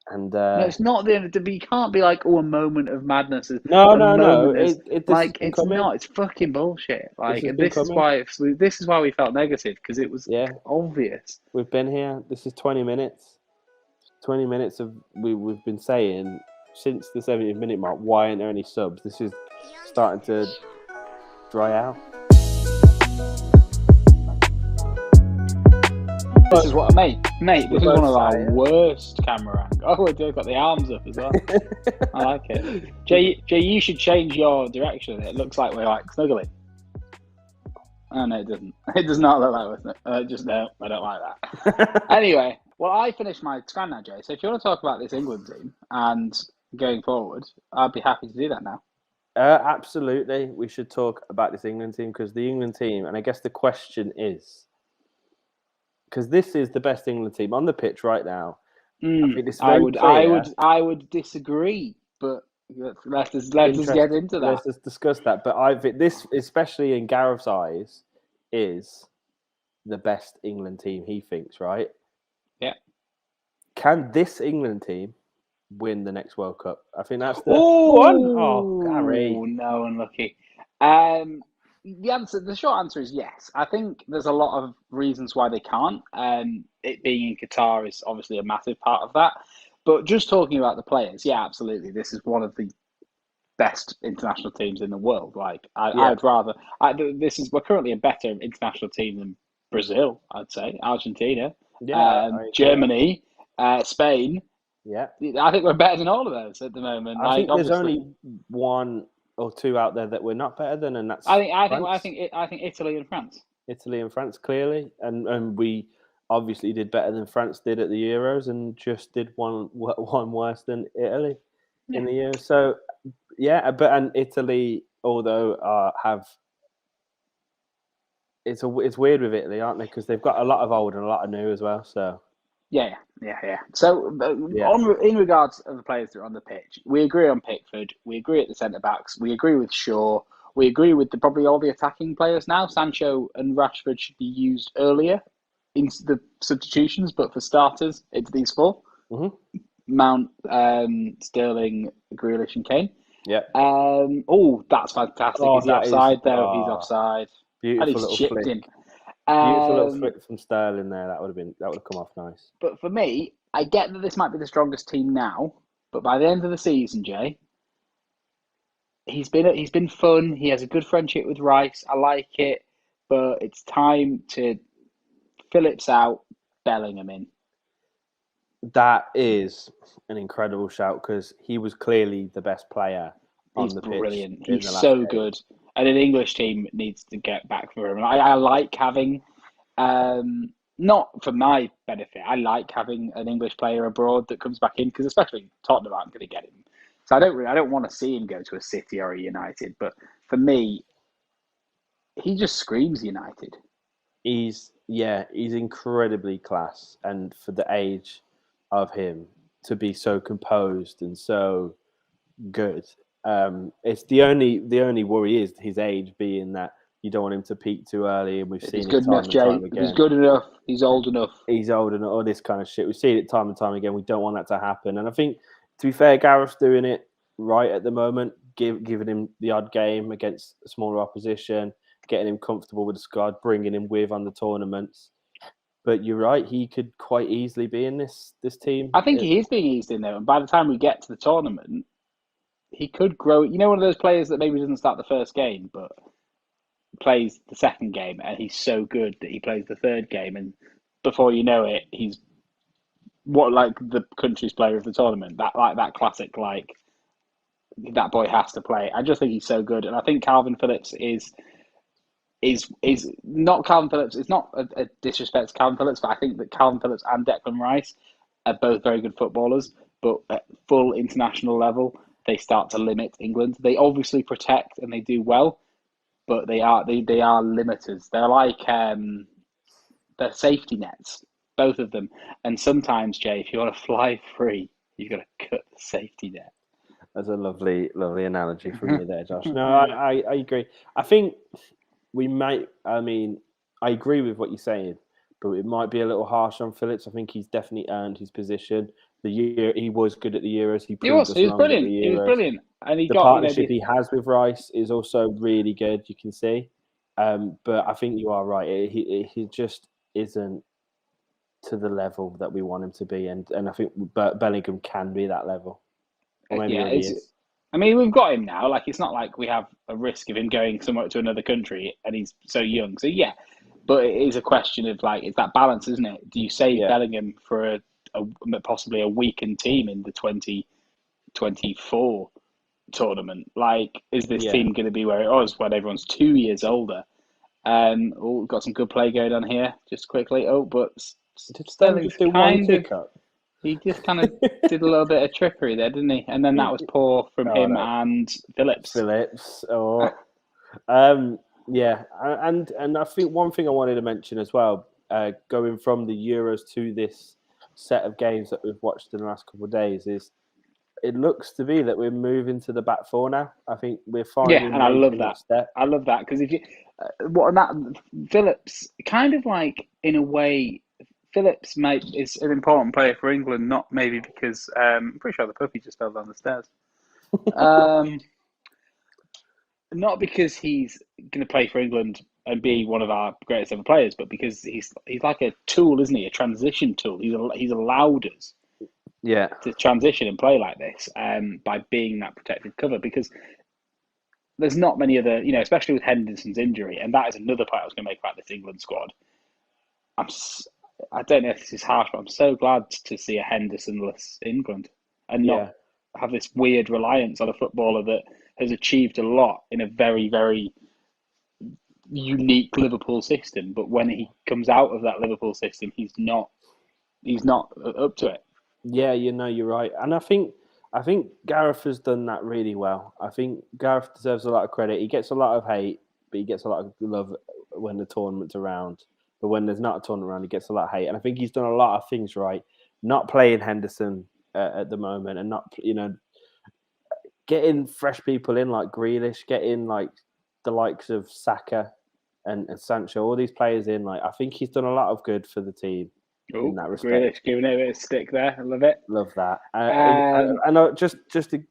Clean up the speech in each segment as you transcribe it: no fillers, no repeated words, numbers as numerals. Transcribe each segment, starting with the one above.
And No, it's not the end. You can't be like, oh, a moment of madness. no. This has been It's coming. not. It's fucking bullshit. This Like, has and been coming. this is why we felt negative because it was Yeah, obvious. we've been here. This is 20 minutes. 20 minutes of we've been saying since the 70th minute mark. Why aren't there any subs? This is starting to dry out. This is what, mate. This is one of our excited. worst camera angles. Oh, we've got the arms up as well. I like it. Jay, you should change your direction. It looks like we're like snuggling. Oh no, it doesn't. It does not look like we're just no. I don't like that. Anyway, well, I finished my scan now, Jay. So if you want to talk about this England team and going forward, I'd be happy to do that now. Absolutely, we should talk about this England team because the England team, and I guess the question is, because this is the best England team on the pitch right now. I think it's very clear. I would disagree, but let's just get into that. Let's just discuss that. But I think this, especially in Gareth's eyes, is the best England team he thinks, right? Yeah. Can this England team win the next World Cup? I think that's the one. Oh, Gary. No, unlucky. The short answer is yes. I think there's a lot of reasons why they can't. It being in Qatar is obviously a massive part of that. But just talking about the players, yeah, absolutely. This is one of the best international teams in the world. Like, I'd rather. We're currently a better international team than Brazil, I'd say, Argentina, Germany, Spain. Yeah, I think we're better than all of those at the moment. I think there's only one or two out there that we're not better than, and that's I think Italy and France. Italy and France, clearly, and we obviously did better than France did at the Euros, and just did one worse than Italy in the Euros. So yeah, and Italy, although it's weird with Italy, aren't they? Because they've got a lot of old and a lot of new as well. So. Yeah. So, in regards to the players that are on the pitch, we agree on Pickford. We agree at the centre backs. We agree with Shaw. We agree with probably all the attacking players now. Sancho and Rashford should be used earlier into the substitutions, but for starters, it's these four: Mount, Sterling, Grealish, and Kane. Yeah. That's fantastic. Is he offside though? He's offside. Beautiful little flick. In. Beautiful little flick from Sterling there. That would have come off nice. But for me, I get that this might be the strongest team now, but by the end of the season, Jay, he's been fun. He has a good friendship with Rice. I like it, but it's time to Phillips out, Bellingham in. That is an incredible shout because he was clearly the best player on the pitch. He's brilliant. He's so good. And an English team needs to get back for him. I like having, not for my benefit, I like having an English player abroad that comes back in because especially Tottenham aren't going to get him. So I don't want to see him go to a City or a United. But for me, he just screams United. He's incredibly class, and for the age of him to be so composed and so good. It's the only worry is his age, being that you don't want him to peak too early, and we've seen it time and time again. He's good enough. He's old enough. He's old enough. All this kind of shit. We've seen it time and time again. We don't want that to happen. And I think, to be fair, Gareth's doing it right at the moment, giving him the odd game against a smaller opposition, getting him comfortable with the squad, bringing him on the tournaments. But you're right, he could quite easily be in this team. I think he is being eased in there, and by the time we get to the tournament, he could grow. You know, one of those players that maybe doesn't start the first game, but plays the second game, and he's so good that he plays the third game, and before you know it, he's the country's player of the tournament. That classic, that boy has to play. I just think he's so good, and I think Calvin Phillips is not Calvin Phillips. It's not a disrespect to Calvin Phillips, but I think that Calvin Phillips and Declan Rice are both very good footballers, but at full international level, they start to limit England. They obviously protect and they do well, but they are limiters. They're like they're safety nets, both of them. And sometimes, Jay, if you want to fly free, you've got to cut the safety net. That's a lovely analogy from you there, Josh. No, I agree. I think we might. I mean, I agree with what you're saying, but it might be a little harsh on Phillips. I think he's definitely earned his position. the year he was good at the Euros. He He proved was. us He was wrong at brilliant. the He was Euros. brilliant, and he The got partnership he has with Rice is also really good. You can see, but I think you are right. He just isn't to the level that we want him to be, and I think Bellingham can be that level, or maybe already is. I mean, we've got him now. Like, it's not like we have a risk of him going somewhere to another country, and he's so young. So yeah, but it is a question of like, it's that balance, isn't it? Do you save Bellingham for possibly a weakened team in the 2024 tournament? Like, is this team going to be where it was when everyone's 2 years older? We've got some good play going on here, just quickly. Oh, but Sterling's kind of. He just kind of did a little bit of trickery there, didn't he? And then that was poor from him and Phillips. Yeah, and I think one thing I wanted to mention as well, going from the Euros to this set of games that we've watched in the last couple of days, is it looks to be that we're moving to the back four now. I think we're finally and I love that. Step. I love that because if you Phillips kind of like in a way. Phillips is an important player for England, not maybe because I'm pretty sure the puppy just fell down the stairs. Not because he's going to play for England and be one of our greatest ever players, but because he's like a tool, isn't he? A transition tool. He's allowed us to transition and play like this by being that protective cover, because there's not many other, especially with Henderson's injury, and that is another point I was going to make about this England squad. I don't know if this is harsh, but I'm so glad to see a Henderson-less England and not have this weird reliance on a footballer that has achieved a lot in a very, very unique Liverpool system. But when he comes out of that Liverpool system, he's not up to it. Yeah, you're right. And I think Gareth has done that really well. I think Gareth deserves a lot of credit. He gets a lot of hate, but he gets a lot of love when the tournament's around. But when there's not a tournament around, he gets a lot of hate. And I think he's done a lot of things right. Not playing Henderson at the moment, and not, getting fresh people in like Grealish, getting like the likes of Saka and Sancho, all these players in. Like, I think he's done a lot of good for the team in that respect. Grealish giving it a bit of stick there. I love it. Love that. And just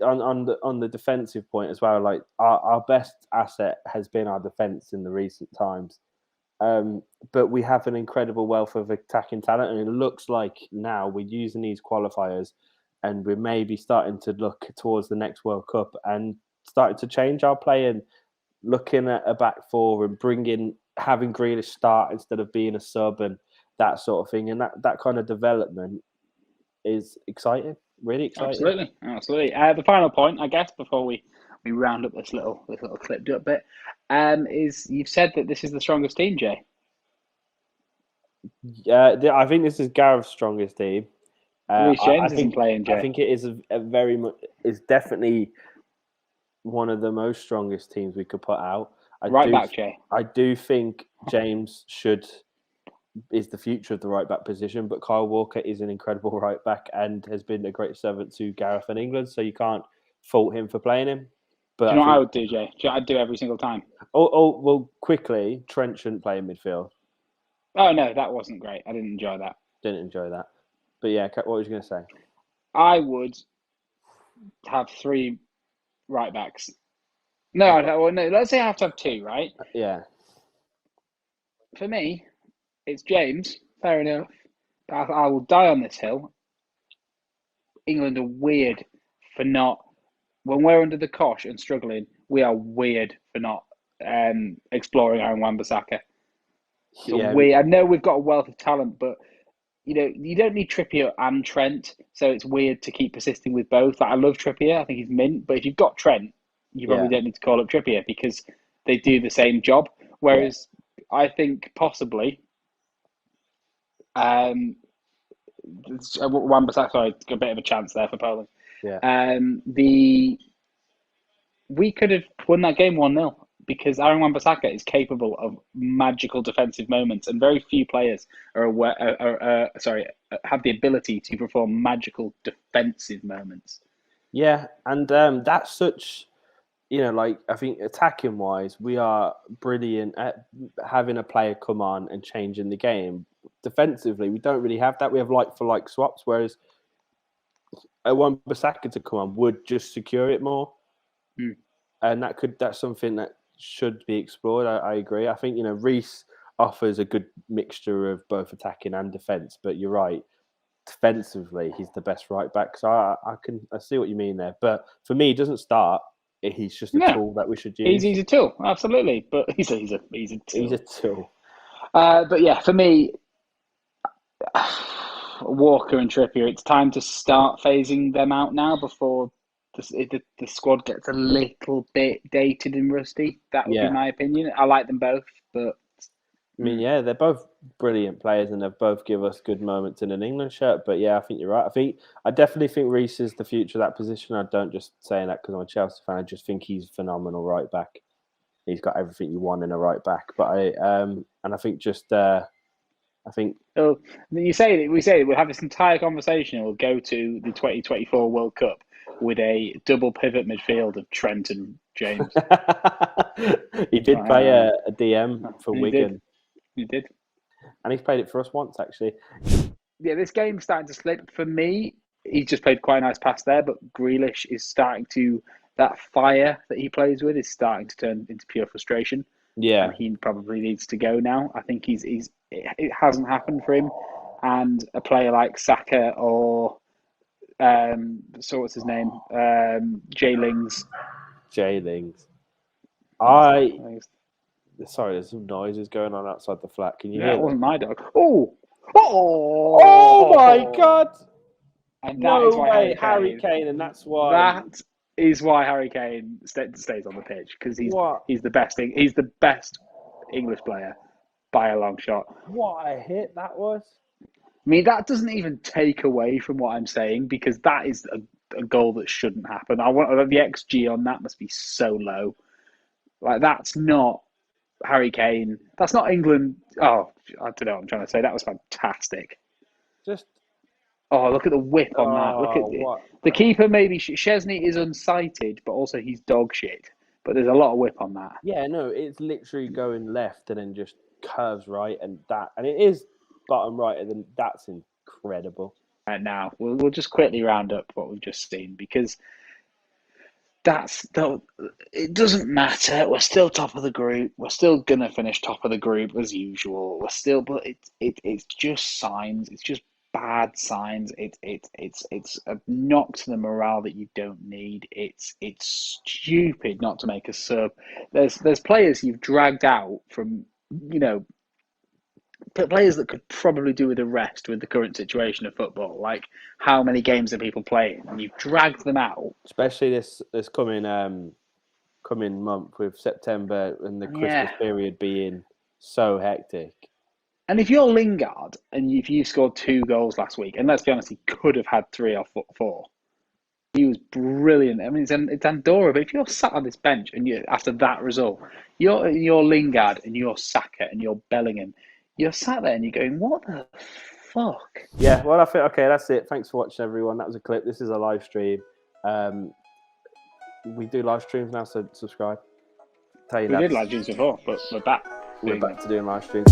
on the defensive point as well, like our best asset has been our defence in the recent times. But we have an incredible wealth of attacking talent, and it looks like now we're using these qualifiers, and we're maybe starting to look towards the next World Cup and starting to change our play and looking at a back four and having Grealish start instead of being a sub and that sort of thing. And that kind of development is exciting, really exciting. Absolutely. The final point, I guess, before we round up this little clipped up bit, is you've said that this is the strongest team, Jay. I think this is Gareth's strongest team. Reece James isn't playing, Jay. I think it is is definitely one of the most strongest teams we could put out. Jay. I do think James is the future of the right back position, but Kyle Walker is an incredible right back and has been a great servant to Gareth and England, so you can't fault him for playing him. But do you know what I would do, Jay? I'd do every single time. Well, quickly, Trent shouldn't play in midfield. Oh, no, that wasn't great. I didn't enjoy that. But yeah, what was you going to say? I would have 3 right backs. No, let's say I have to have 2, right? Yeah. For me, it's James. Fair enough. I will die on this hill. England are weird for not... When we're under the cosh and struggling, we are weird for not exploring Aaron Wan-Bissaka. I know we've got a wealth of talent, but you don't need Trippier and Trent, so it's weird to keep persisting with both. Like, I love Trippier, I think he's mint, but if you've got Trent, you probably don't need to call up Trippier because they do the same job. Whereas I think possibly Wan-Bissaka, sorry, a bit of a chance there for Poland. Yeah. We could have won that game 1-0 because Aaron Wan-Bissaka is capable of magical defensive moments, and very few players have the ability to perform magical defensive moments. Yeah, and that's such, I think attacking wise, we are brilliant at having a player come on and changing the game. Defensively, we don't really have that. We have like for like swaps, whereas Wan-Bissaka to come on would just secure it more. Mm. And that's something that should be explored. I agree. I think, Reece offers a good mixture of both attacking and defence, but you're right. Defensively, he's the best right back. So I see what you mean there. But for me, he doesn't start. He's just a tool that we should use. He's a tool, absolutely. But he's a tool. He's a tool. But yeah, for me, Walker and Trippier, it's time to start phasing them out now before the squad gets a little bit dated and rusty. That would be my opinion. I like them both, but I mean, they're both brilliant players and they've both give us good moments in an England shirt. But yeah, I think you're right. I definitely think Reece is the future of that position. I don't just say that because I'm a Chelsea fan. I just think he's a phenomenal right back. He's got everything you want in a right back. But I think we say we'll have this entire conversation and we'll go to the 2024 World Cup with a double pivot midfield of Trent and James. He did play a DM for Wigan. He did. And he's played it for us once, actually. Yeah, this game's starting to slip. For me, he's just played quite a nice pass there, but Grealish is starting to... That fire that he plays with is starting to turn into pure frustration. Yeah. And he probably needs to go now. I think it hasn't happened for him. And a player like Saka or... so what's his name? Jay Lings. Sorry, there's some noises going on outside the flat. Can you hear that? That wasn't my dog. Oh my God! And no way, Harry Kane, and that's why. That is why Harry Kane stays on the pitch because he's the best. He's the best English player by a long shot. What a hit that was! I mean, that doesn't even take away from what I'm saying because that is a goal that shouldn't happen. The XG on that must be so low. Like that's not Harry Kane. That's not England. Oh, I don't know what I'm trying to say. That was fantastic. Look at the whip on that. Look at the keeper. Maybe Chesney is unsighted, but also he's dog shit. But there's a lot of whip on that. Yeah, no, it's literally going left and then just curves right, and it is bottom right, and then that's incredible. And now we'll just quickly round up what we've just seen because it doesn't matter. We're still top of the group. We're still gonna finish top of the group as usual. But it's just signs. It's just bad signs. It's a knock to the morale that you don't need. It's stupid not to make a sub. There's players you've dragged out from players that could probably do with a rest with the current situation of football. Like how many games are people playing, and you've dragged them out. Especially this coming month with September and the Christmas period being so hectic. And if you're Lingard and if you scored 2 goals last week, and let's be honest, he could have had 3 or 4. He was brilliant. I mean, it's Andorra, but if you're sat on this bench and after that result, you're Lingard and you're Saka and you're Bellingham, you're sat there and you're going, what the fuck? Yeah, well, I think, okay, that's it. Thanks for watching, everyone. That was a clip. This is a live stream. We do live streams now, so subscribe. We did live streams before, but we're back. We're back to doing live streams.